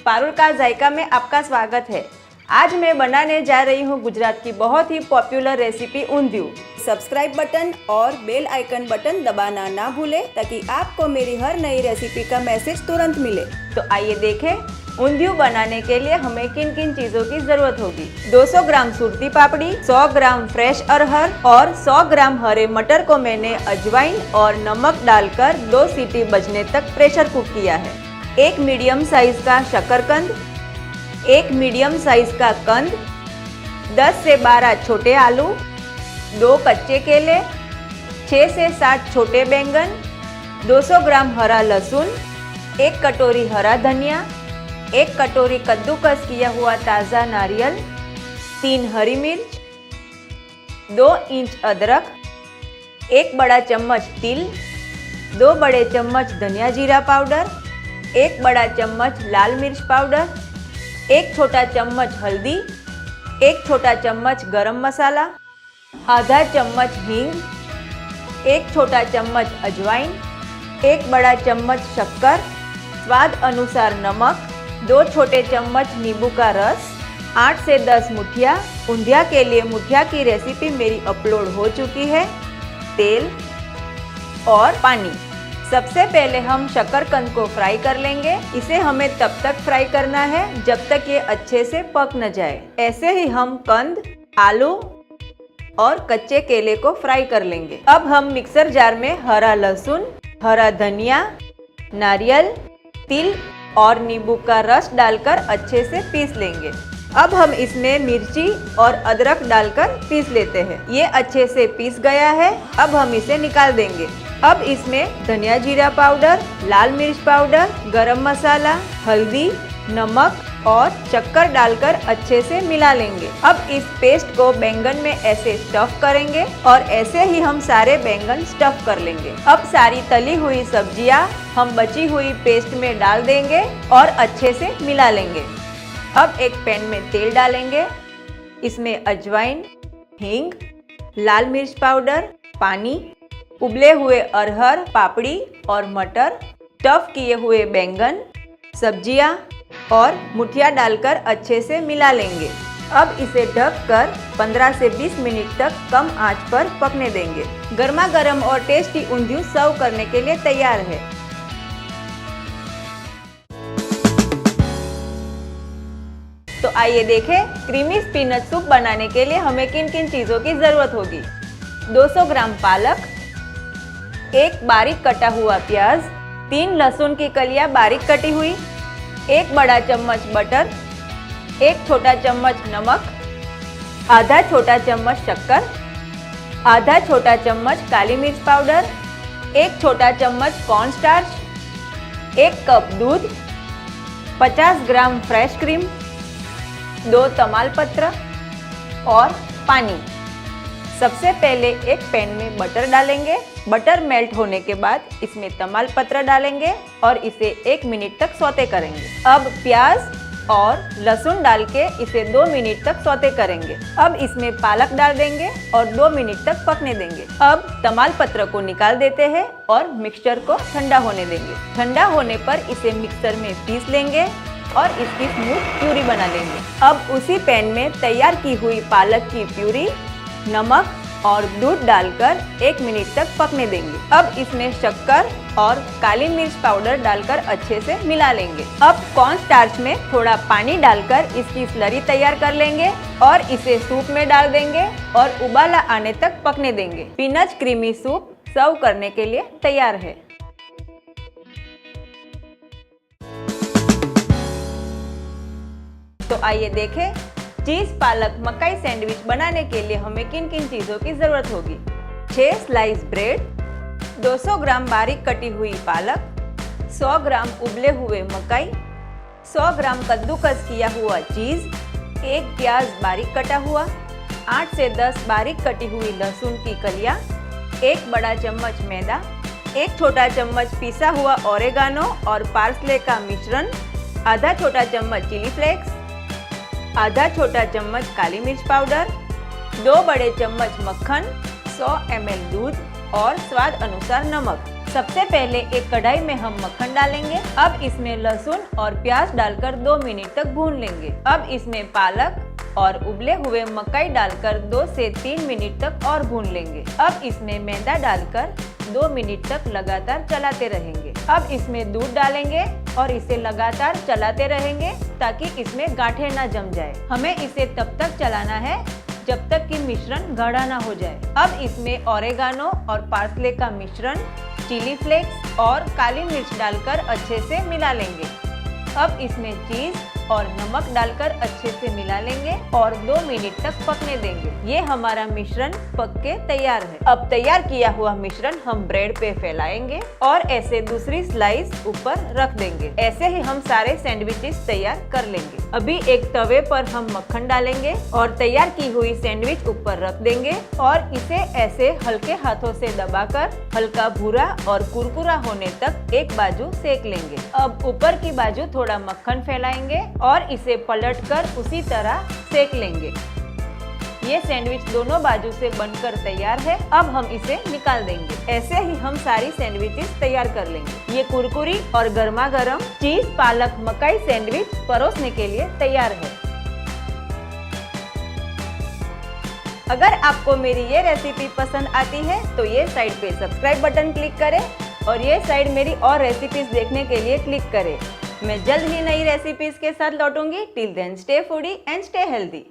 पारुल का जायका में आपका स्वागत है। आज मैं बनाने जा रही हूँ गुजरात की बहुत ही पॉपुलर रेसिपी ऊंधिયું। सब्सक्राइब बटन और बेल आइकन बटन दबाना ना भूलें ताकि आपको मेरी हर नई रेसिपी का मैसेज तुरंत मिले। तो आइए देखें ऊंधिયું बनाने के लिए हमें किन किन चीजों की जरूरत होगी। 200 ग्राम सूरती पापड़ी, 100 ग्राम फ्रेश अरहर और 100 ग्राम हरे मटर को मैंने अजवाइन और नमक डालकर 2 सीटी बजने तक प्रेशर कुक किया है। एक मीडियम साइज का शकरकंद, एक मीडियम साइज का कंद, 10 से 12 छोटे आलू, 2 कच्चे केले, 6 से 7 छोटे बैंगन, 200 ग्राम हरा लहसुन, 1 कटोरी हरा धनिया, 1 कटोरी कद्दूकस किया हुआ ताज़ा नारियल, 3 हरी मिर्च, 2 इंच अदरक, 1 बड़ा चम्मच तिल, 2 बड़े चम्मच धनिया जीरा पाउडर, 1 बड़ा चम्मच लाल मिर्च पाउडर, 1 छोटा चम्मच हल्दी, 1 छोटा चम्मच गरम मसाला, आधा चम्मच हींग, 1 छोटा चम्मच अजवाइन, 1 बड़ा चम्मच शक्कर, स्वाद अनुसार नमक, 2 छोटे चम्मच नींबू का रस, 8 से 10 मुठिया। ऊंधिया के लिए मुठिया की रेसिपी मेरी अपलोड हो चुकी है। तेल और पानी। सबसे पहले हम शकरकंद को फ्राई कर लेंगे। इसे हमें तब तक फ्राई करना है जब तक ये अच्छे से पक न जाए। ऐसे ही हम कंद, आलू और कच्चे केले को फ्राई कर लेंगे। अब हम मिक्सर जार में हरा लहसुन, हरा धनिया, नारियल, तिल और नींबू का रस डालकर अच्छे से पीस लेंगे। अब हम इसमें मिर्ची और अदरक डालकर पीस लेते हैं। ये अच्छे से पीस गया है। अब हम इसे निकाल देंगे। अब इसमें धनिया जीरा पाउडर, लाल मिर्च पाउडर, गरम मसाला, हल्दी, नमक और शक्कर डालकर अच्छे से मिला लेंगे। अब इस पेस्ट को बैंगन में ऐसे स्टफ करेंगे और ऐसे ही हम सारे बैंगन स्टफ कर लेंगे। अब सारी तली हुई सब्जियां हम बची हुई पेस्ट में डाल देंगे और अच्छे से मिला लेंगे। अब एक पैन में तेल डालेंगे। इसमें अजवाइन, हींग, लाल मिर्च पाउडर, पानी, उबले हुए अरहर, पापड़ी और मटर, स्टफ किए हुए बैंगन, सब्जियां और मुठिया डालकर अच्छे से मिला लेंगे। अब इसे ढककर 15 से 20 मिनट तक कम आंच पर पकने देंगे। गर्मा गर्म और टेस्टी ऊंधिયું सर्व करने के लिए तैयार है। तो आइए देखें क्रीमी स्पिनच सूप बनाने के लिए हमें किन किन चीज़ों की ज़रूरत होगी। 200 ग्राम पालक, 1 बारीक कटा हुआ प्याज, 3 लहसुन की कलियां बारीक कटी हुई, 1 बड़ा चम्मच बटर, 1 छोटा चम्मच नमक, आधा छोटा चम्मच शक्कर, आधा छोटा चम्मच काली मिर्च पाउडर, 1 छोटा चम्मच कॉर्नस्टार्च, 1 कप दूध, 50 ग्राम फ्रेश क्रीम, 2 तमालपत्र और पानी। सबसे पहले एक पैन में बटर डालेंगे। बटर मेल्ट होने के बाद इसमें तमालपत्र डालेंगे और इसे 1 मिनट तक सौते करेंगे। अब प्याज और लहसुन डाल के इसे 2 मिनट तक सौते करेंगे। अब इसमें पालक डाल देंगे और 2 मिनट तक पकने देंगे। अब तमालपत्र को निकाल देते हैं और मिक्सचर को ठंडा होने देंगे। ठंडा होने पर इसे मिक्सर में पीस लेंगे और इसकी स्मूथ प्यूरी बना लेंगे। अब उसी पैन में तैयार की हुई पालक की प्यूरी, नमक और दूध डालकर 1 मिनट तक पकने देंगे। अब इसमें शक्कर और काली मिर्च पाउडर डालकर अच्छे से मिला लेंगे। अब कॉर्न स्टार्च में थोड़ा पानी डालकर इसकी स्लरी तैयार कर लेंगे और इसे सूप में डाल देंगे और उबाला आने तक पकने देंगे। स्पिनच क्रीमी सूप सर्व करने के लिए तैयार है। तो आइए देखें चीज़ पालक मकाई सैंडविच बनाने के लिए हमें किन किन चीज़ों की ज़रूरत होगी। 6 स्लाइस ब्रेड, 200 ग्राम बारीक कटी हुई पालक, 100 ग्राम उबले हुए मकाई, 100 ग्राम कद्दूकस किया हुआ चीज़, 1 प्याज बारीक कटा हुआ, 8 से 10 बारीक कटी हुई लहसुन की कलियाँ, 1 बड़ा चम्मच मैदा, 1 छोटा चम्मच पिसा हुआ ओरेगानो और पार्सले का मिश्रण, आधा छोटा चम्मच चिली फ्लेक्स, आधा छोटा चम्मच काली मिर्च पाउडर, 2 बड़े चम्मच मक्खन, 100 ml दूध और स्वाद अनुसार नमक। सबसे पहले एक कढ़ाई में हम मक्खन डालेंगे। अब इसमें लहसुन और प्याज डालकर 2 मिनट तक भून लेंगे। अब इसमें पालक और उबले हुए मकई डालकर 2 से 3 मिनट तक और भून लेंगे। अब इसमें मैदा डालकर 2 मिनट तक लगातार चलाते रहेंगे। अब इसमें दूध डालेंगे और इसे लगातार चलाते रहेंगे ताकि इसमें गांठें ना जम जाए। हमें इसे तब तक चलाना है जब तक कि मिश्रण गाढ़ा ना हो जाए। अब इसमें ओरेगानो और पार्सले का मिश्रण, चिली फ्लेक्स और काली मिर्च डालकर अच्छे से मिला लेंगे। अब इसमें चीज और नमक डालकर अच्छे से मिला लेंगे और 2 मिनट तक पकने देंगे। ये हमारा मिश्रण पक के तैयार है। अब तैयार किया हुआ मिश्रण हम ब्रेड पे फैलाएंगे और ऐसे दूसरी स्लाइस ऊपर रख देंगे। ऐसे ही हम सारे सैंडविचेस तैयार कर लेंगे। अभी एक तवे पर हम मक्खन डालेंगे और तैयार की हुई सैंडविच ऊपर रख देंगे और इसे ऐसे हल्के हाथों से दबाकर हल्का भूरा और कुरकुरा होने तक एक बाजू सेक लेंगे। अब ऊपर की बाजू थोड़ा मक्खन फैलाएंगे और इसे पलटकर उसी तरह सेक लेंगे। ये सैंडविच दोनों बाजू से बनकर तैयार है। अब हम इसे निकाल देंगे। ऐसे ही हम सारी सैंडविचेस तैयार कर लेंगे। ये कुरकुरी और गर्मा गर्म चीज पालक मकई सैंडविच परोसने के लिए तैयार है। अगर आपको मेरी ये रेसिपी पसंद आती है तो ये साइड पे सब्सक्राइब बटन क्लिक करें और ये साइड मेरी और रेसिपीज देखने के लिए क्लिक करें। मैं जल्द ही नई रेसिपीज के साथ लौटूंगी। Till then stay foodie and stay healthy.